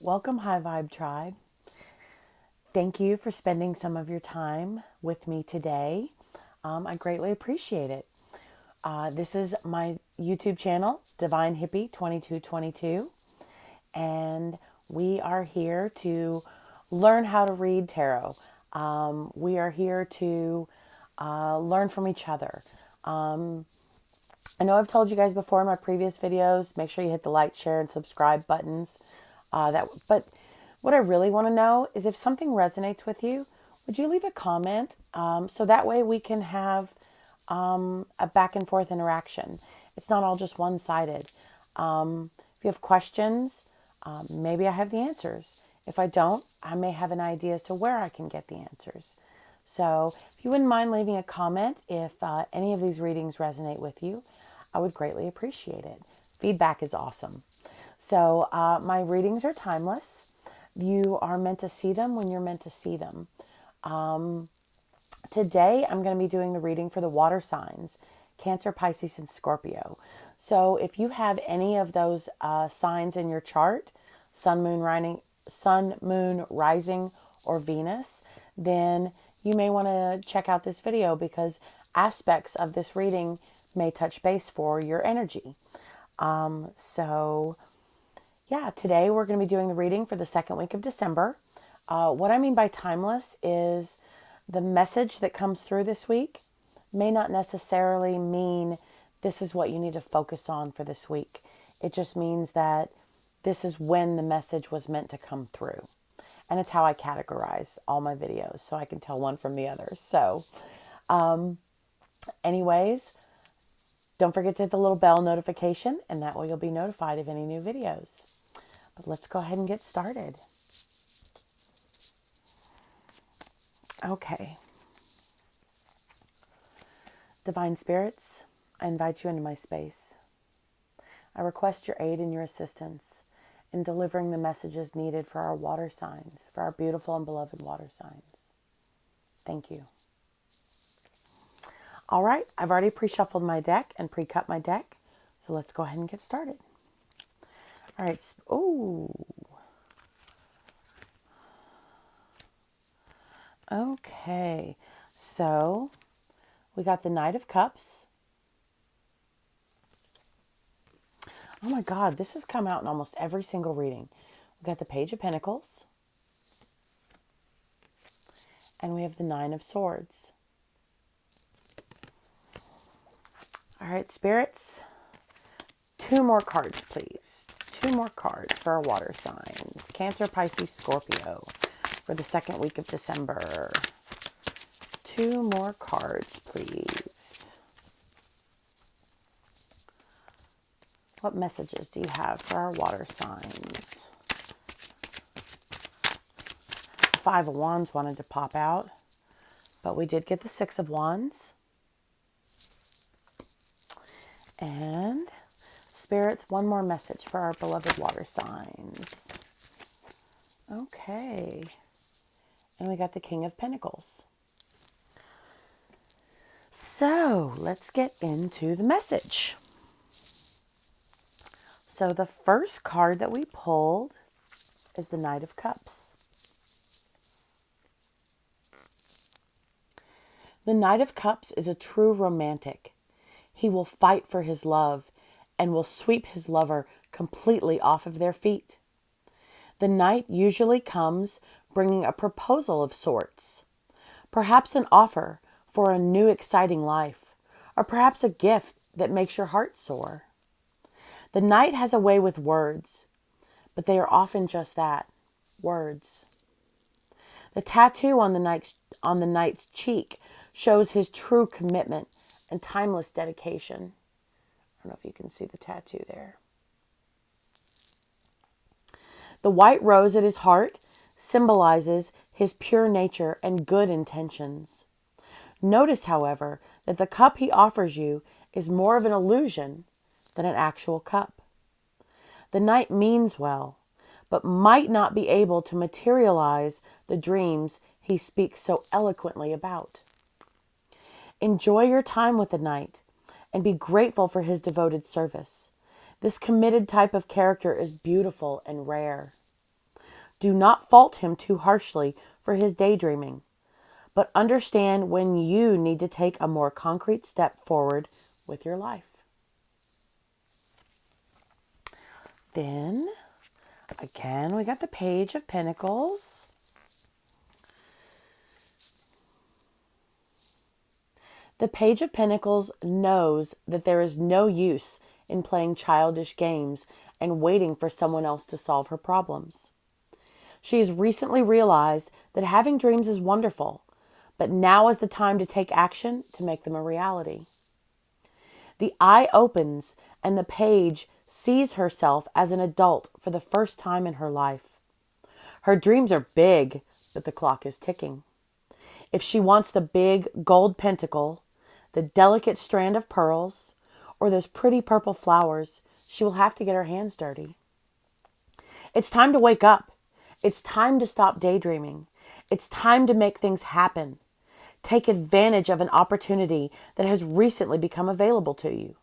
Welcome, High Vibe Tribe. Thank you for spending some of your time with me today. I greatly appreciate it. This is my YouTube channel, Divine Hippie 2222, and we are here to learn how to read tarot. We are here to learn from each other. I know I've told you guys before in my previous videos, make sure you hit the like, share, and subscribe buttons. But what I really want to know is if something resonates with you, would you leave a comment so that way we can have a back and forth interaction. It's not all just one-sided. If you have questions, maybe I have the answers. If I don't, I may have an idea as to where I can get the answers. So if you wouldn't mind leaving a comment if any of these readings resonate with you, I would greatly appreciate it. Feedback is awesome. So my readings are timeless. You are meant to see them when you're meant to see them. Today, I'm going to be doing the reading for the water signs, Cancer, Pisces, and Scorpio. So if you have any of those signs in your chart, sun, moon, rising, or Venus, then you may want to check out this video because aspects of this reading may touch base for your energy. Today we're going to be doing the reading for the second week of December. What I mean by timeless is the message that comes through this week may not necessarily mean this is what you need to focus on for this week. It just means that this is when the message was meant to come through. And it's how I categorize all my videos so I can tell one from the other. So, anyways, don't forget to hit the little bell notification, and that way you'll be notified of any new videos. But let's go ahead and get started. Okay. Divine Spirits, I invite you into my space. I request your aid and your assistance in delivering the messages needed for our water signs, for our beautiful and beloved water signs. Thank you. All right, I've already pre-shuffled my deck and pre-cut my deck, so let's go ahead and get started. All right, okay, so we got the Knight of Cups. Oh my God, this has come out in almost every single reading. We got the Page of Pentacles. And we have the Nine of Swords. All right, spirits. 2 more cards, please. 2 more cards for our water signs. Cancer, Pisces, Scorpio for the second week of December. 2 more cards, please. What messages do you have for our water signs? The 5 of Wands wanted to pop out, but we did get the 6 of Wands. And spirits, 1 more message for our beloved water signs. Okay. And we got the King of Pentacles. So let's get into the message. So the first card that we pulled is the Knight of Cups. The Knight of Cups is a true romantic. He will fight for his love and will sweep his lover completely off of their feet. The Knight usually comes bringing a proposal of sorts, perhaps an offer for a new exciting life, or perhaps a gift that makes your heart soar. The Knight has a way with words, but they are often just that, words. The tattoo on the Knight's cheek shows his true commitment and timeless dedication. I don't know if you can see the tattoo there. The white rose at his heart symbolizes his pure nature and good intentions. Notice, however, that the cup he offers you is more of an illusion than an actual cup. The Knight means well, but might not be able to materialize the dreams he speaks so eloquently about. Enjoy your time with the Knight and be grateful for his devoted service. This committed type of character is beautiful and rare. Do not fault him too harshly for his daydreaming, but understand when you need to take a more concrete step forward with your life. Then, again, we got the Page of Pentacles. The Page of Pentacles knows that there is no use in playing childish games and waiting for someone else to solve her problems. She has recently realized that having dreams is wonderful, but now is the time to take action to make them a reality. The eye opens and the page sees herself as an adult for the first time in her life. Her dreams are big, but the clock is ticking. If she wants the big gold pentacle, the delicate strand of pearls, or those pretty purple flowers, she will have to get her hands dirty. It's time to wake up. It's time to stop daydreaming. It's time to make things happen. Take advantage of an opportunity that has recently become available to you.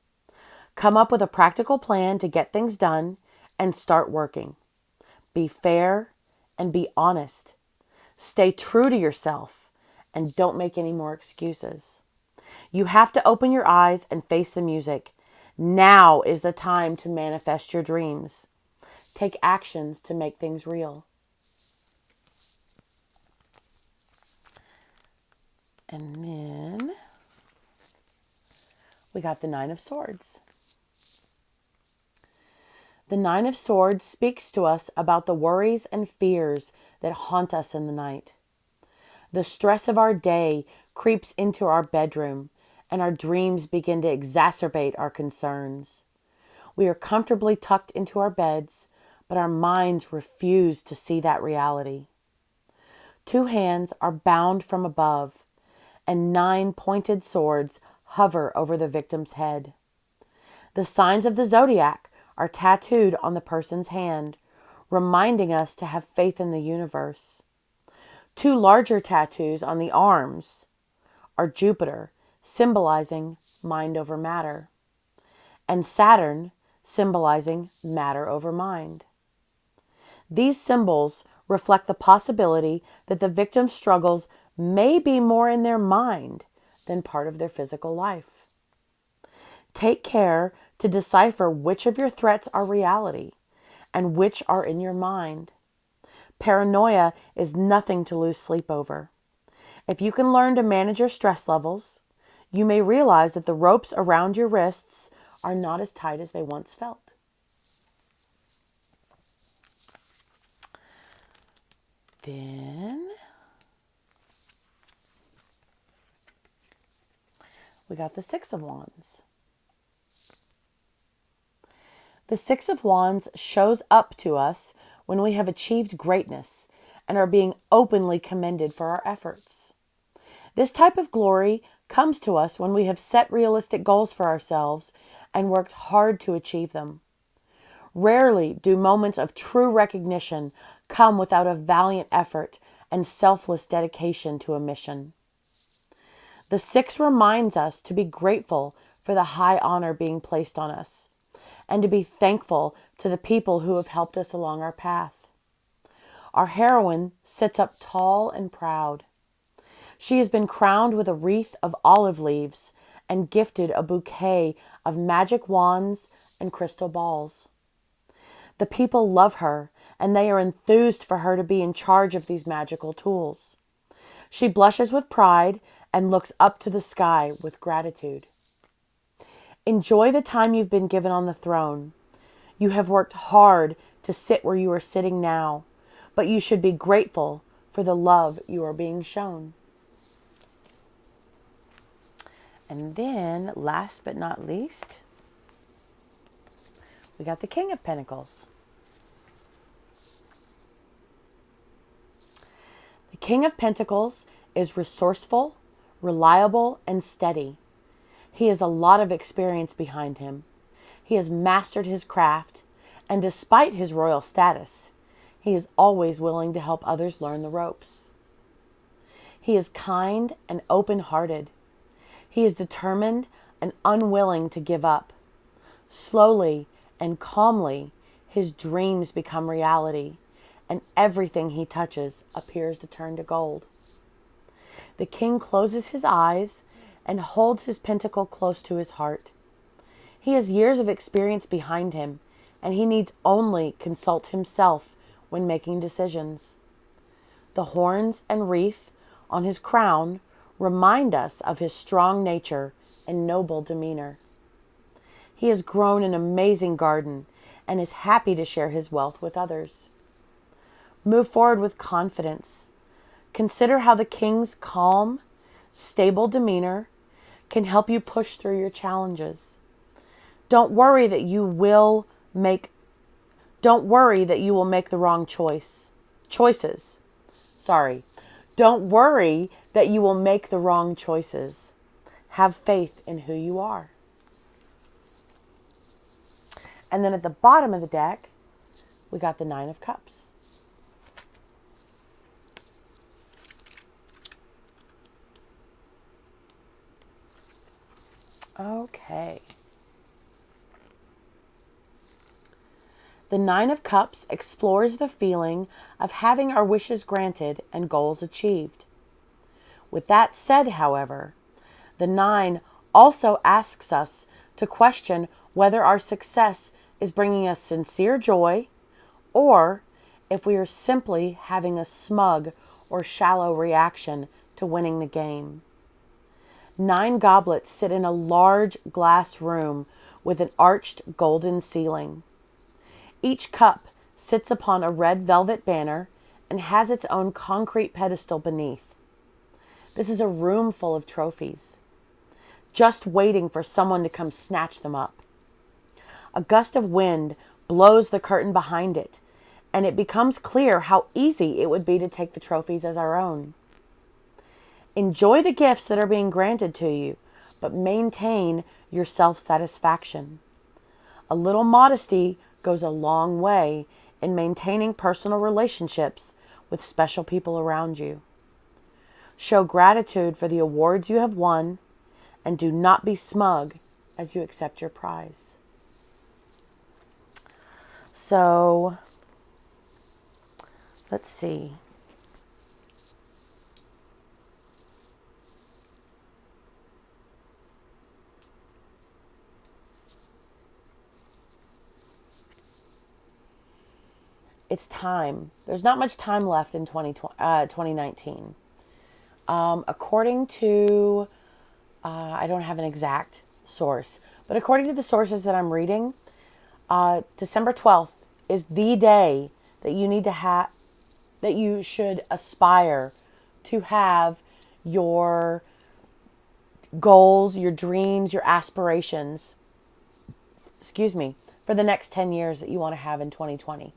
Come up with a practical plan to get things done and start working. Be fair and be honest. Stay true to yourself and don't make any more excuses. You have to open your eyes and face the music. Now is the time to manifest your dreams. Take actions to make things real. And then we got the Nine of Swords. The Nine of Swords speaks to us about the worries and fears that haunt us in the night. The stress of our day creeps into our bedroom, and our dreams begin to exacerbate our concerns. We are comfortably tucked into our beds, but our minds refuse to see that reality. Two hands are bound from above, and 9 pointed swords hover over the victim's head. The signs of the zodiac are tattooed on the person's hand, reminding us to have faith in the universe. 2 larger tattoos on the arms are Jupiter, symbolizing mind over matter, and Saturn, symbolizing matter over mind. These symbols reflect the possibility that the victim's struggles may be more in their mind than part of their physical life. Take care to decipher which of your threats are reality and which are in your mind. Paranoia is nothing to lose sleep over. If you can learn to manage your stress levels, you may realize that the ropes around your wrists are not as tight as they once felt. Then we got the Six of Wands. The Six of Wands shows up to us when we have achieved greatness and are being openly commended for our efforts. This type of glory comes to us when we have set realistic goals for ourselves and worked hard to achieve them. Rarely do moments of true recognition come without a valiant effort and selfless dedication to a mission. The Six reminds us to be grateful for the high honor being placed on us, and to be thankful to the people who have helped us along our path. Our heroine sits up tall and proud. She has been crowned with a wreath of olive leaves and gifted a bouquet of magic wands and crystal balls. The people love her, and they are enthused for her to be in charge of these magical tools. She blushes with pride and looks up to the sky with gratitude. Enjoy the time you've been given on the throne. You have worked hard to sit where you are sitting now, but you should be grateful for the love you are being shown. And then, last but not least, we got the King of Pentacles. The King of Pentacles is resourceful, reliable, and steady. He has a lot of experience behind him. He has mastered his craft, and despite his royal status, he is always willing to help others learn the ropes. He is kind and open-hearted. He is determined and unwilling to give up. Slowly and calmly, his dreams become reality, and everything he touches appears to turn to gold. The king closes his eyes and holds his pentacle close to his heart. He has years of experience behind him, and he needs only consult himself when making decisions. The horns and wreath on his crown remind us of his strong nature and noble demeanor. He has grown an amazing garden and is happy to share his wealth with others. Move forward with confidence. Consider how the king's calm, stable demeanor can help you push through your challenges. Don't worry that you will make the wrong choices. Sorry. Don't worry that you will make the wrong choices. Have faith in who you are. And then at the bottom of the deck, we got the Nine of Cups. Okay. The Nine of Cups explores the feeling of having our wishes granted and goals achieved. With that said, however, the Nine also asks us to question whether our success is bringing us sincere joy or if we are simply having a smug or shallow reaction to winning the game. 9 goblets sit in a large glass room with an arched golden ceiling. Each cup sits upon a red velvet banner and has its own concrete pedestal beneath. This is a room full of trophies, just waiting for someone to come snatch them up. A gust of wind blows the curtain behind it, and it becomes clear how easy it would be to take the trophies as our own. Enjoy the gifts that are being granted to you, but maintain your self-satisfaction. A little modesty goes a long way in maintaining personal relationships with special people around you. Show gratitude for the awards you have won, and do not be smug as you accept your prize. So, let's see. It's time. There's not much time left in 2019. According to, I don't have an exact source, but according to the sources that I'm reading, December 12th is the day that you need to have, that you should aspire to have your goals, your dreams, your aspirations, for the next 10 years that you want to have in 2020.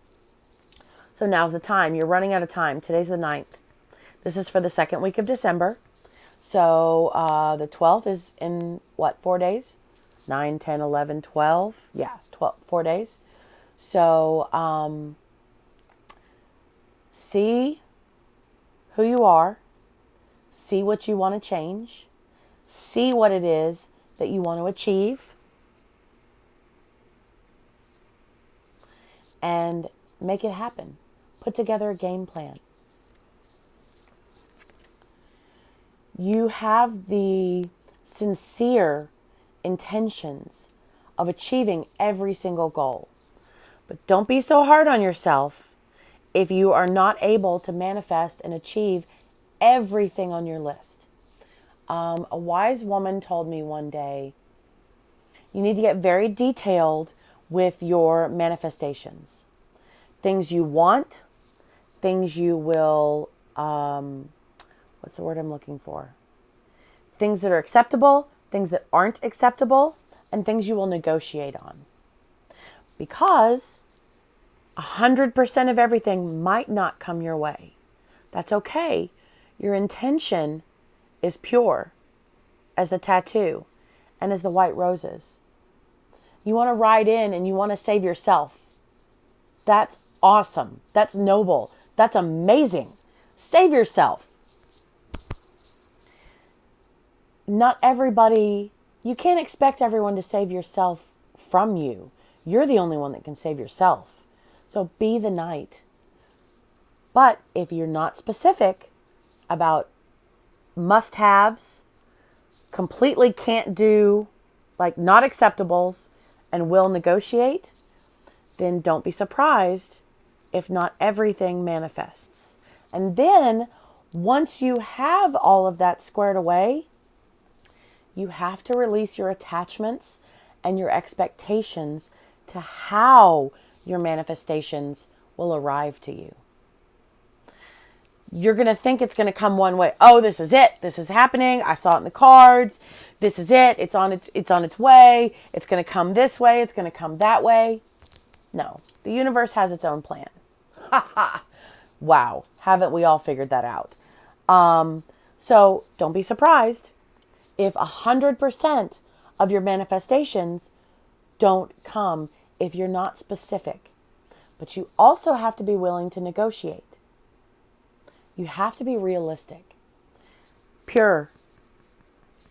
So now's the time. You're running out of time. Today's the 9th. This is for the second week of December. So the 12th is in, 4 days? 9, 10, 11, 12. Yeah, 4 days. So see who you are. See what you want to change. See what it is that you want to achieve. And make it happen. Put together a game plan. You have the sincere intentions of achieving every single goal. But don't be so hard on yourself if you are not able to manifest and achieve everything on your list. A wise woman told me one day, you need to get very detailed with your manifestations. Things you want, things you will, what's the word I'm looking for? Things that are acceptable, things that aren't acceptable, and things you will negotiate on. Because 100% of everything might not come your way. That's okay. Your intention is pure as the tattoo and as the white roses. You want to ride in and you want to save yourself. That's awesome. That's noble. That's amazing. Save yourself. Not everybody, you can't expect everyone to save yourself from you. You're the only one that can save yourself. So be the knight. But if you're not specific about must-haves, completely can't do, like not acceptables, and will negotiate, then don't be surprised if not everything manifests. And then once you have all of that squared away, you have to release your attachments and your expectations to how your manifestations will arrive to you. You're going to think it's going to come one way. Oh, this is it. This is happening. I saw it in the cards. This is it. It's on its way. It's going to come this way. It's going to come that way. No, the universe has its own plan. Ha ha. Wow. Haven't we all figured that out? So don't be surprised if 100% of your manifestations don't come if you're not specific. But you also have to be willing to negotiate. You have to be realistic, pure,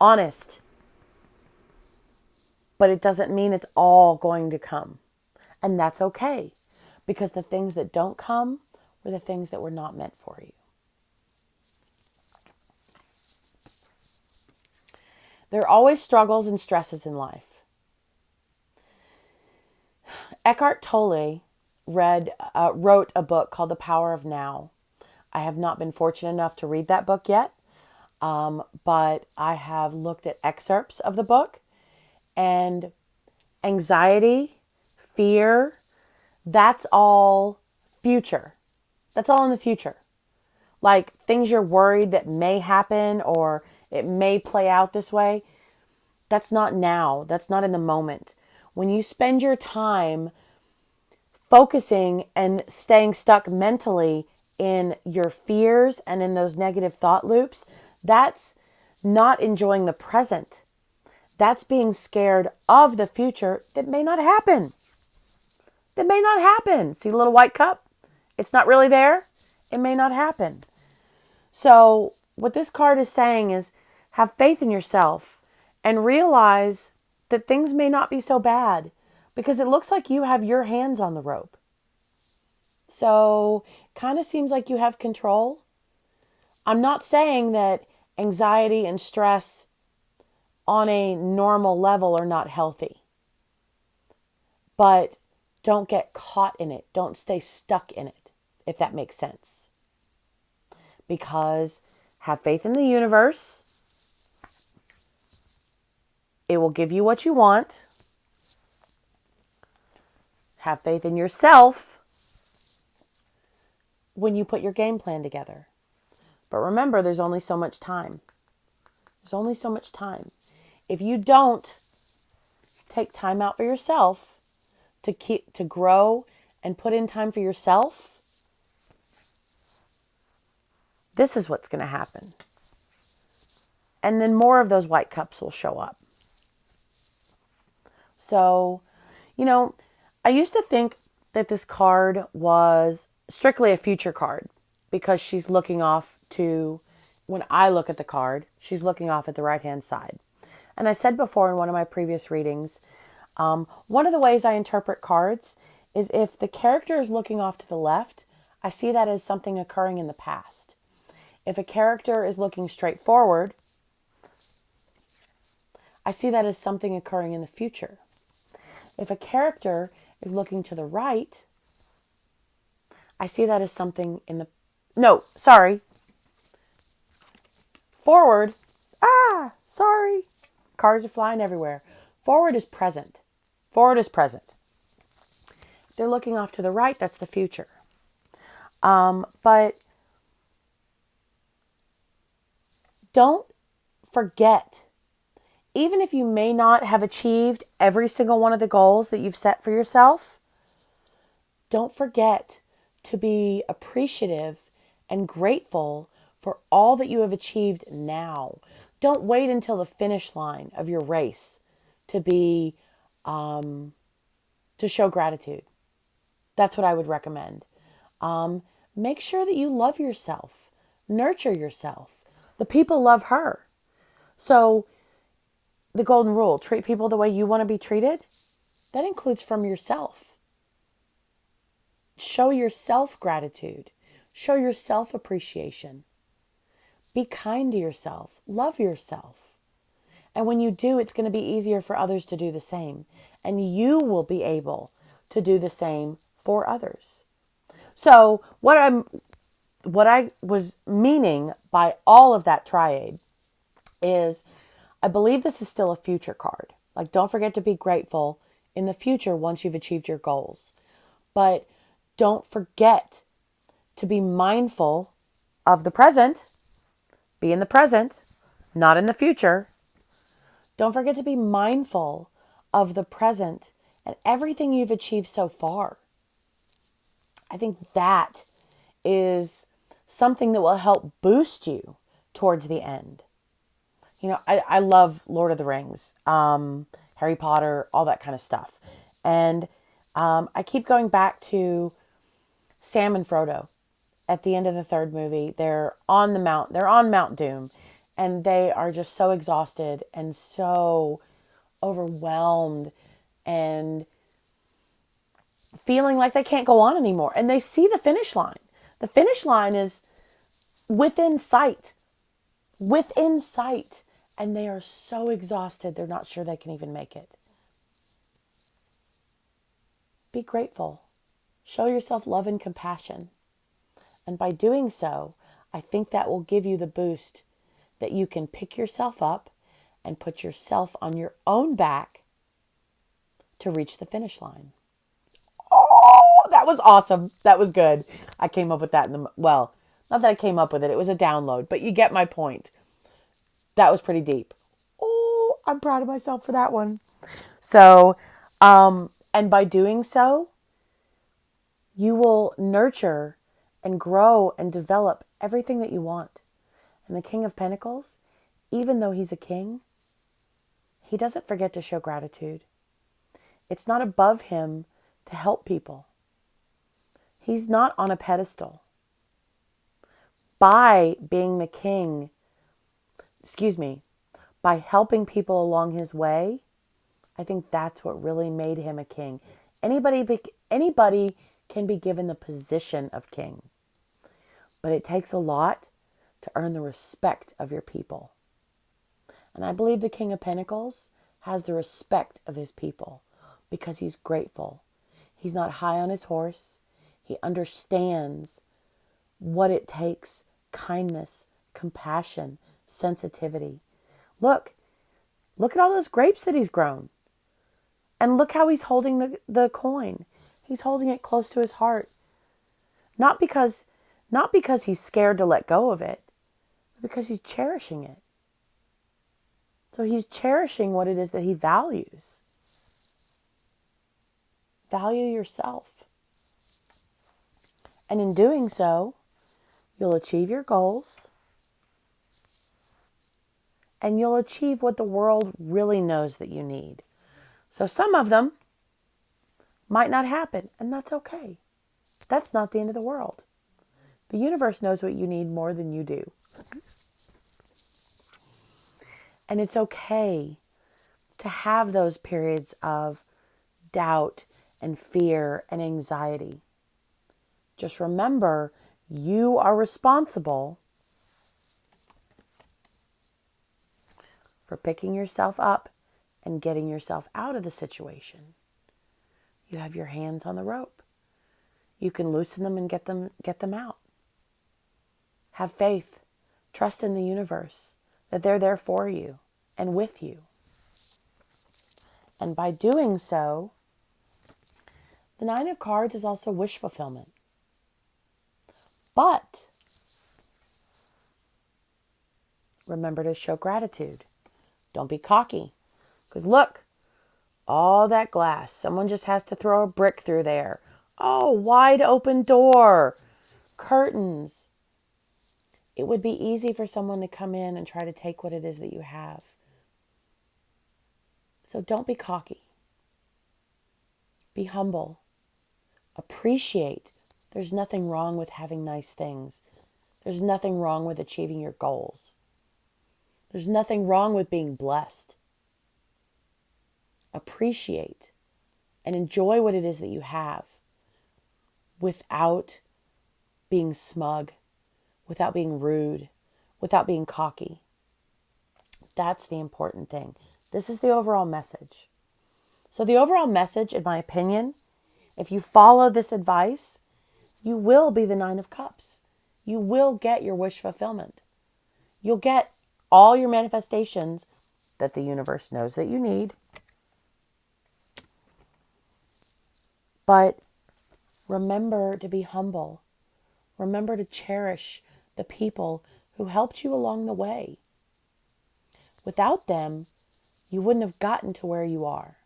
honest. But it doesn't mean it's all going to come. And that's okay, because the things that don't come were the things that were not meant for you. There are always struggles and stresses in life. Eckhart Tolle wrote a book called The Power of Now. I have not been fortunate enough to read that book yet, but I have looked at excerpts of the book, and anxiety, fear, that's all future. That's all in the future. Like things you're worried that may happen or it may play out this way. That's not now. That's not in the moment. When you spend your time focusing and staying stuck mentally in your fears and in those negative thought loops, that's not enjoying the present. That's being scared of the future that may not happen. That may not happen. See the little white cup? It's not really there. It may not happen. So what this card is saying is have faith in yourself and realize that things may not be so bad because it looks like you have your hands on the rope. So kind of seems like you have control. I'm not saying that anxiety and stress on a normal level are not healthy, but don't get caught in it. Don't stay stuck in it, if that makes sense. Because have faith in the universe. It will give you what you want. Have faith in yourself when you put your game plan together. But remember, there's only so much time. There's only so much time. If you don't take time out for yourself to grow and put in time for yourself, this is what's going to happen. And then more of those white cups will show up. So, I used to think that this card was strictly a future card because she's looking off to, when I look at the card, she's looking off at the right-hand side. And I said before in one of my previous readings, one of the ways I interpret cards is if the character is looking off to the left, I see that as something occurring in the past. If a character is looking straight forward, I see that as something occurring in the future. If a character is looking to the right, I see that as something forward. Cards are flying everywhere. Forward is present. If they're looking off to the right, that's the future. But don't forget, even if you may not have achieved every single one of the goals that you've set for yourself, don't forget to be appreciative and grateful for all that you have achieved now. Don't wait until the finish line of your race to show gratitude. That's what I would recommend. Make sure that you love yourself, nurture yourself. The people love her. So the golden rule, treat people the way you want to be treated. That includes from yourself. Show yourself gratitude. Show yourself appreciation. Be kind to yourself. Love yourself. And when you do, it's going to be easier for others to do the same. And you will be able to do the same for others. So what I was meaning by all of that triad is I believe this is still a future card. Like, don't forget to be grateful in the future once you've achieved your goals. But don't forget to be mindful of the present. Be in the present, not in the future. Don't forget to be mindful of the present and everything you've achieved so far. I think that is something that will help boost you towards the end. You know, I love Lord of the Rings, Harry Potter, all that kind of stuff. And I keep going back to Sam and Frodo at the end of the third movie. They're on Mount Doom, and they are just so exhausted and so overwhelmed and feeling like they can't go on anymore. And they see the finish line. The finish line is within sight. Within sight. And they are so exhausted, they're not sure they can even make it. Be grateful. Show yourself love and compassion. And by doing so, I think that will give you the boost that you can pick yourself up and put yourself on your own back to reach the finish line. Oh, that was awesome. That was good. I came up with that well, not that I came up with it. It was a download, but you get my point. That was pretty deep. Oh, I'm proud of myself for that one. So, and by doing so, you will nurture and grow and develop everything that you want. And the King of Pentacles, even though he's a king, he doesn't forget to show gratitude. It's not above him to help people. He's not on a pedestal. By being the king, by helping people along his way, I think that's what really made him a king. Anybody can be given the position of king, but it takes a lot to earn the respect of your people. And I believe the King of Pentacles has the respect of his people because he's grateful. He's not high on his horse. He understands what it takes: kindness, compassion, sensitivity. Look at all those grapes that he's grown. And look how he's holding the coin. He's holding it close to his heart. Not because he's scared to let go of it, but because he's cherishing it. So he's cherishing what it is that he values. Value yourself. And in doing so, you'll achieve your goals. And you'll achieve what the world really knows that you need. So some of them might not happen, and that's okay. That's not the end of the world. The universe knows what you need more than you do. And it's okay to have those periods of doubt and fear and anxiety. Just remember, you are responsible for picking yourself up and getting yourself out of the situation. You have your hands on the rope. You can loosen them and get them out. Have faith. Trust in the universe that they're there for you and with you. And by doing so, the Nine of Cards is also wish fulfillment. But remember to show gratitude. Don't be cocky. Because look, all that glass. Someone just has to throw a brick through there. Oh, wide open door. Curtains. It would be easy for someone to come in and try to take what it is that you have. So don't be cocky. Be humble. Appreciate. There's nothing wrong with having nice things. There's nothing wrong with achieving your goals. There's nothing wrong with being blessed. Appreciate and enjoy what it is that you have without being smug, without being rude, without being cocky. That's the important thing. This is the overall message. So the overall message, in my opinion, if you follow this advice, you will be the Nine of Cups. You will get your wish fulfillment. You'll get all your manifestations that the universe knows that you need. But remember to be humble. Remember to cherish the people who helped you along the way. Without them, you wouldn't have gotten to where you are.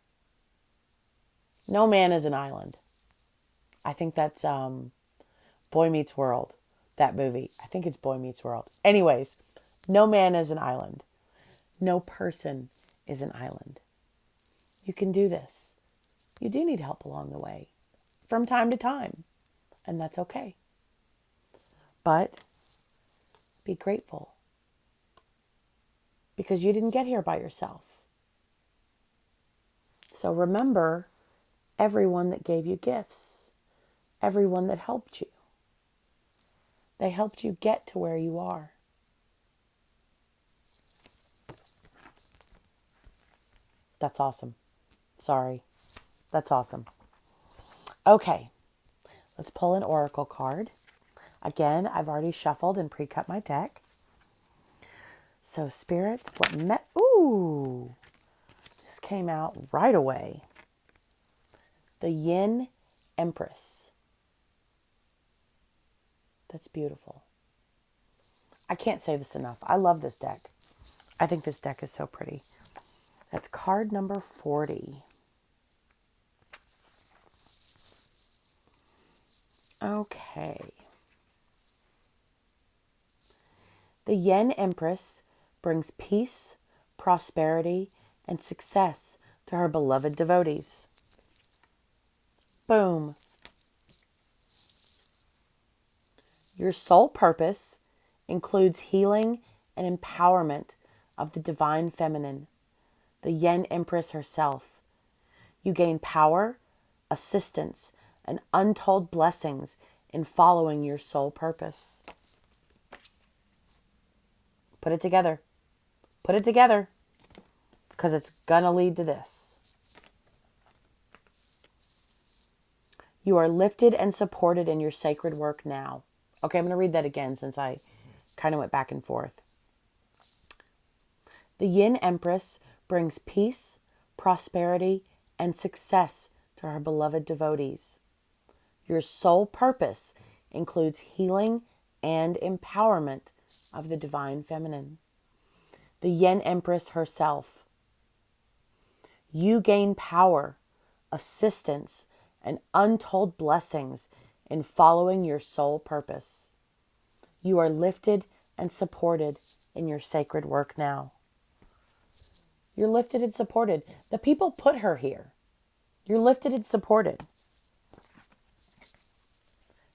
No man is an island. I think that's Boy Meets World, that movie. I think it's Boy Meets World. Anyways, no man is an island. No person is an island. You can do this. You do need help along the way from time to time, and that's okay. But be grateful because you didn't get here by yourself. So remember everyone that gave you gifts, everyone that helped you. They helped you get to where you are. That's awesome. Sorry. That's awesome. Okay, let's pull an oracle card. Again, I've already shuffled and pre-cut my deck. So spirits, ooh, this came out right away. The Yin Empress. That's beautiful. I can't say this enough. I love this deck. I think this deck is so pretty. That's card number 40. Okay. The Yin Empress brings peace, prosperity, and success to her beloved devotees. Boom. Your soul purpose includes healing and empowerment of the divine feminine, the Yin Empress herself. You gain power, assistance, and untold blessings in following your soul purpose. Put it together. Put it together, because it's gonna lead to this. You are lifted and supported in your sacred work now. Okay, I'm going to read that again since I kind of went back and forth. The Yin Empress brings peace, prosperity, and success to her beloved devotees. Your sole purpose includes healing and empowerment of the divine feminine, the Yin Empress herself. You gain power, assistance, and untold blessings in following your soul purpose. You are lifted and supported in your sacred work now. You're lifted and supported. The people put her here. You're lifted and supported.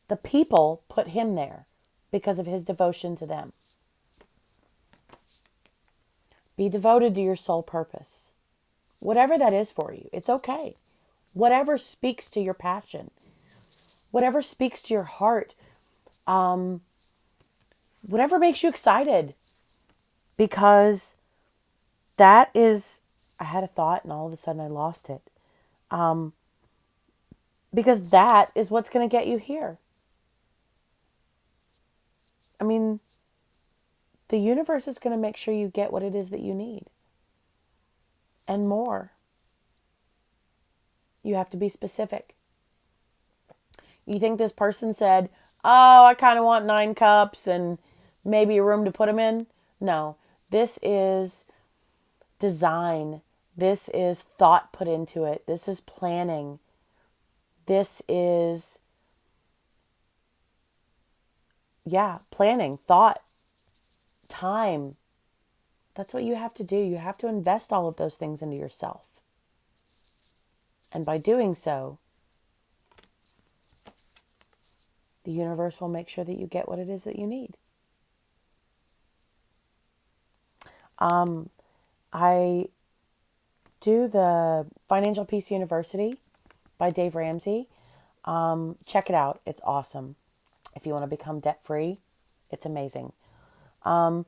The people put him there because of his devotion to them. Be devoted to your soul purpose. Whatever that is for you, it's okay. Whatever speaks to your passion, whatever speaks to your heart, whatever makes you excited, because that is, I had a thought and all of a sudden I lost it, because that is what's going to get you here. I mean, the universe is going to make sure you get what it is that you need and more. You have to be specific. You think this person said, oh, I kind of want 9 cups and maybe a room to put them in? No, this is design. This is thought put into it. This is planning. This is, planning, thought, time. That's what you have to do. You have to invest all of those things into yourself. And by doing so, the universe will make sure that you get what it is that you need. I do the Financial Peace University by Dave Ramsey. Check it out. It's awesome. If you want to become debt free, it's amazing. One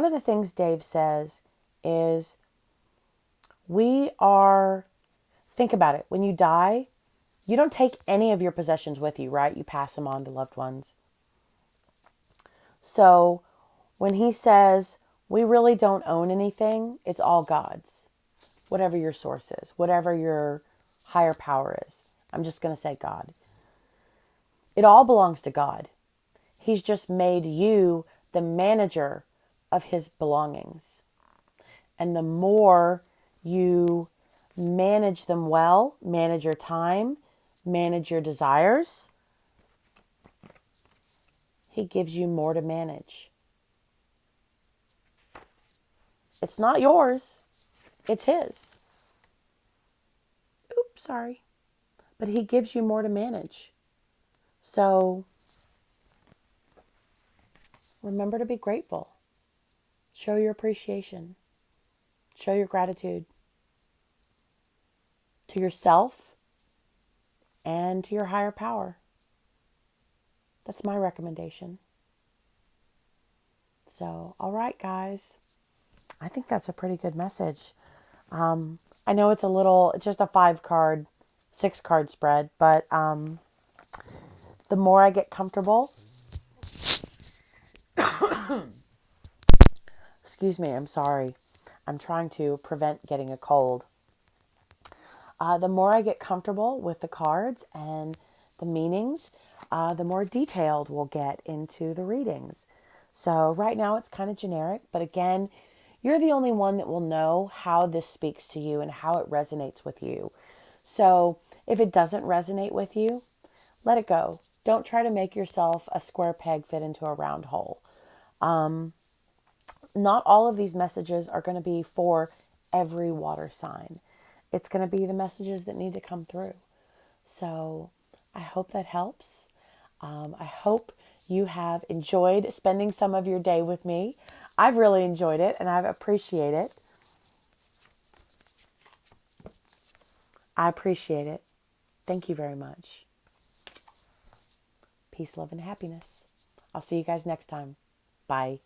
of the things Dave says is think about it. When you die, you don't take any of your possessions with you, right? You pass them on to loved ones. So when he says we really don't own anything, it's all God's. Whatever your source is, whatever your higher power is. I'm just going to say God. It all belongs to God. He's just made you the manager of his belongings. And the more you manage them well, manage your time, manage your desires, he gives you more to manage. It's not yours. It's his. Oops, sorry. But he gives you more to manage. So remember to be grateful. Show your appreciation. Show your gratitude to yourself and to your higher power. That's my recommendation. So, all right, guys. I think that's a pretty good message. I know it's just a 5-card, 6-card spread, but the more I get comfortable, excuse me, I'm sorry. I'm trying to prevent getting a cold. The more I get comfortable with the cards and the meanings, the more detailed we'll get into the readings. So right now it's kind of generic, but again, you're the only one that will know how this speaks to you and how it resonates with you. So if it doesn't resonate with you, let it go. Don't try to make yourself a square peg fit into a round hole. Not all of these messages are going to be for every water sign. It's going to be the messages that need to come through. So I hope that helps. I hope you have enjoyed spending some of your day with me. I've really enjoyed it and I appreciate it. I appreciate it. Thank you very much. Peace, love, and happiness. I'll see you guys next time. Bye.